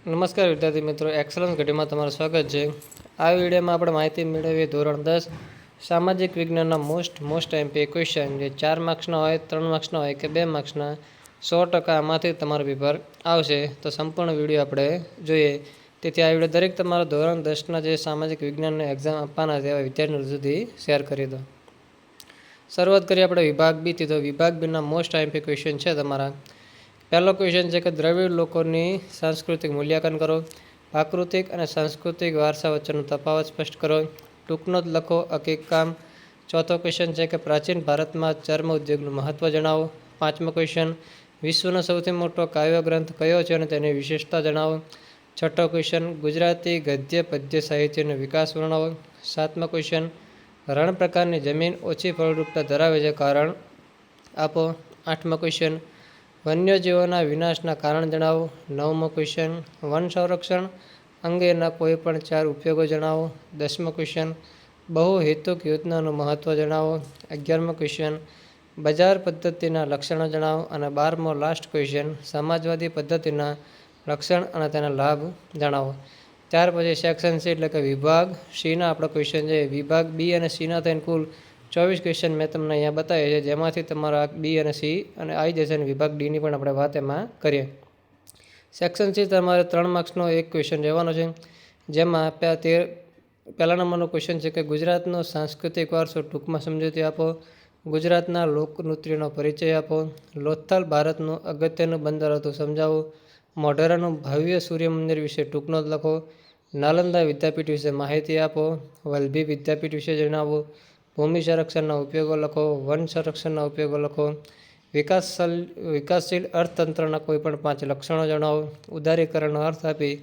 નમસ્કાર વિદ્યાર્થી મિત્રો, એક્સલન્સ ઘડીમાં તમારું સ્વાગત છે. આ વિડીયોમાં આપણે માહિતી મેળવીએ ધોરણ 10 સામાજિક વિજ્ઞાનના મોસ્ટ એમપી ક્વેશ્ચન, જે 4 માર્ક્સના હોય, 3 માર્ક્સના હોય કે 2 માર્ક્સના, 100% આમાંથી તમારો પેપર આવશે. તો સંપૂર્ણ વિડીયો આપણે જોઈએ. તેથી આ વિડીયો દરેક તમારા ધોરણ 10ના જે સામાજિક વિજ્ઞાનની એક્ઝામ આપવાના છે એવા વિદ્યાર્થીઓ સુધી શેર કરી દો. શરૂઆત કરીએ આપણે વિભાગ બીથી. તો વિભાગ બીના મોસ્ટ એમપી ક્વેશ્ચન છે તમારા. પહેલો ક્વેશ્ચન છે કે દ્રવિડ લોકોની સાંસ્કૃતિક મૂલ્યાંકન કરો. પ્રાકૃતિક અને સાંસ્કૃતિક વારસા વચ્ચેનો તફાવત સ્પષ્ટ કરો. ટૂંકનોટ લખો, હકીકામ. ચોથો ક્વેશ્ચન છે કે પ્રાચીન ભારતમાં ચર્મ ઉદ્યોગનું મહત્વ જણાવો. પાંચમો ક્વેશ્ચન, વિશ્વનો સૌથી મોટો કાવ્ય ગ્રંથ કયો છે અને તેની વિશેષતા જણાવો. છઠ્ઠો ક્વેશ્ચન, ગુજરાતી ગદ્ય પદ્ય સાહિત્યનો વિકાસ વર્ણવો. સાતમો ક્વેશ્ચન, રણ પ્રકારની જમીન ઓછી ફળદ્રુપતા ધરાવે છે, કારણ આપો. આઠમો ક્વેશ્ચન, વન્યજીવોના વિનાશના કારણ જણાવો. નવમો ક્વેશ્ચન, વન સંરક્ષણ અંગેના કોઈપણ 4 ઉપયોગો જણાવો. 10મો ક્વેશ્ચન, બહુહેતુક યોજનાનું મહત્વ જણાવો. 11મો ક્વેશ્ચન, બજાર પદ્ધતિના લક્ષણો જણાવો. અને 12મો લાસ્ટ ક્વેશ્ચન, સમાજવાદી પદ્ધતિના લક્ષણ અને તેના લાભ જણાવો. ત્યાર પછી સેક્શન સી એટલે કે વિભાગ સીના આપણો ક્વેશ્ચન છે. વિભાગ બી અને સીના થઈને કુલ 24 ક્વેશ્ચન મેં તમને અહીંયા બતાવ્યા છે, જેમાંથી તમારા બી અને સી અને આવી જશે. અને વિભાગ ડીની પણ આપણે વાત એમાં કરીએ. સેક્શન સી તમારે 3 માર્ક્સનો એક ક્વેશ્ચન રહેવાનો છે, જેમાં પહેલા નંબરનો ક્વેશ્ચન છે કે ગુજરાતનો સાંસ્કૃતિક વારસો ટૂંકમાં સમજૂતી આપો. ગુજરાતના લોકનૃત્યનો પરિચય આપો. લોથલ ભારતનું અગત્યનું બંદર હતું, સમજાવો. મોઢેરાનું ભવ્ય સૂર્ય મંદિર વિશે ટૂંકનોટ લખો. નાલંદા વિદ્યાપીઠ વિશે માહિતી આપો. વલ્લભી વિદ્યાપીઠ વિશે જણાવો. ભૂમિ સંરક્ષણના ઉપયોગો લખો. વન સંરક્ષણના ઉપયોગો લખો. વિકાસશીલ અર્થતંત્રના કોઈપણ 5 લક્ષણો જણાવો. ઉદારીકરણનો અર્થ આપી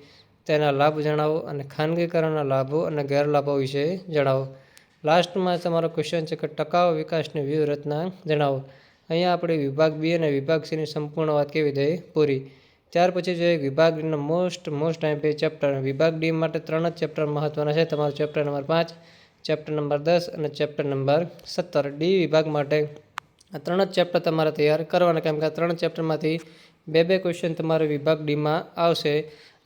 તેના લાભ જણાવો. અને ખાનગીકરણના લાભો અને ગેરલાભો વિશે જણાવો. લાસ્ટમાં તમારો ક્વેશ્ચન છે કે ટકાઉ વિકાસની વ્યૂહરચના જણાવો. અહીંયા આપણે વિભાગ બી અને વિભાગ સીની સંપૂર્ણ વાત કેવી થઈ પૂરી. ત્યાર પછી જોઈએ વિભાગ ડીના મોસ્ટ એમપી ચેપ્ટર. વિભાગ ડી માટે 3 જ ચેપ્ટર મહત્વના છે. તમારું ચેપ્ટર નંબર 5, ચેપ્ટર નંબર 10 અને ચેપ્ટર નંબર 17. ડી વિભાગ માટે આ 3 જ ચેપ્ટર તમારે તૈયાર કરવાના, કેમ કે આ 3 ચેપ્ટરમાંથી 2 ક્વેશ્ચન તમારે વિભાગ ડીમાં આવશે.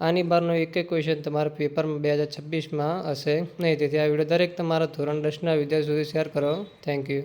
આની બહારનો એક ક્વેશ્ચન તમારા પેપરમાં 2026માં હશે નહીં. તેથી આ વિડીયો દરેક તમારા ધોરણ 10ના વિદ્યાર્થીઓ સુધી શેર કરો. Thank you.